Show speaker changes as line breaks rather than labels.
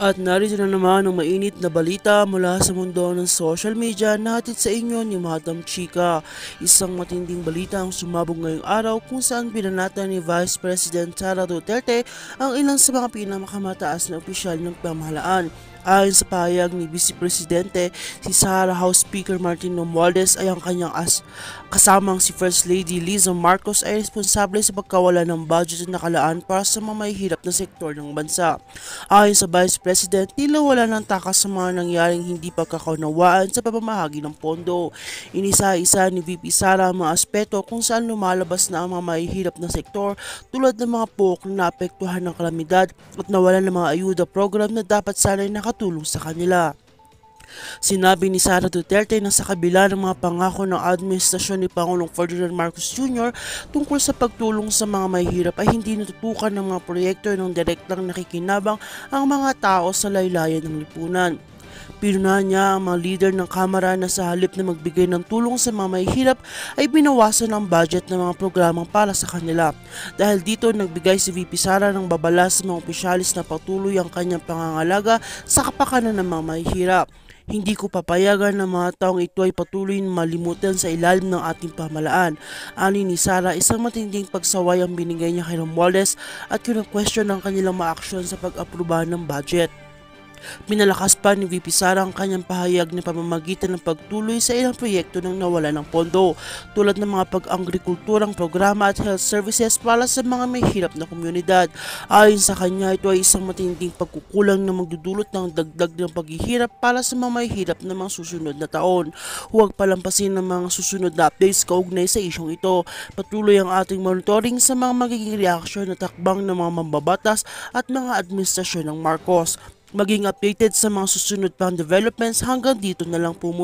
At narito na naman ang mainit na balita mula sa mundo ng social media na hatid sa inyo ni Madam Chika. Isang matinding balita ang sumabog ngayong araw kung saan binanata ni Vice President Sara Duterte ang ilan sa mga pinakamataas na opisyal ng pamahalaan. Ayon sa pahayag ni Vice Presidente, si Sara House Speaker Martin Romualdez ay ang kanyang kasamang si First Lady Liza Marcos ay responsable sa pagkawala ng budget na nakalaan para sa mga mahihirap na sektor ng bansa. Ayon sa Vice President, tila wala ng takas sa mga nangyaring hindi pagkakaunawaan sa pamamahagi ng pondo. Inisa-isa ni VP Sara ang mga aspeto kung saan lumalabas na ang mga mahihirap na sektor tulad ng mga pook na naapektuhan ng kalamidad at nawalan ng mga ayuda program na dapat sana'y nakatulong sa kanila. Sinabi ni Sara Duterte na sa kabila ng mga pangako ng administrasyon ni Pangulong Ferdinand Marcos Jr. tungkol sa pagtulong sa mga mahihirap ay hindi natutukan ng mga proyekto ng direktang nakikinabang ang mga tao sa laylayan ng lipunan. Pinunahan niya ang mga leader ng Kamara na sa halip na magbigay ng tulong sa mga mahihirap ay binawasan ang budget ng mga programang para sa kanila. Dahil dito nagbigay si VP Sara ng babala sa mga opisyalis na patuloy ang kanyang pangangalaga sa kapakanan ng mga mahihirap. Hindi ko papayagan na mga taong ito ay patuloy na malimutan sa ilalim ng ating pamahalaan. Ani ni Sara, isang matinding pagsaway ang binigay niya kay Romualdez at kinu-question ang kanilang mga aksyon sa pag-aproba ng budget. Pinalakas pa ni VP Sara ang kanyang pahayag na pamamagitan ng pagtuloy sa ilang proyekto ng nawala ng pondo tulad ng mga pag-agrikulturang programa at health services para sa mga may hirap na komunidad. Ayon sa kanya, ito ay isang matinding pagkukulang na magdudulot ng dagdag ng paghihirap para sa mga may hirap na mga susunod na taon. Huwag palampasin ng mga susunod na updates kaugnay sa isyong ito. Patuloy ang ating monitoring sa mga magiging reaksyon na takbang ng mga mambabatas at mga administrasyon ng Marcos. Maging updated sa mga susunod pang developments. Hanggang dito na lang po muna.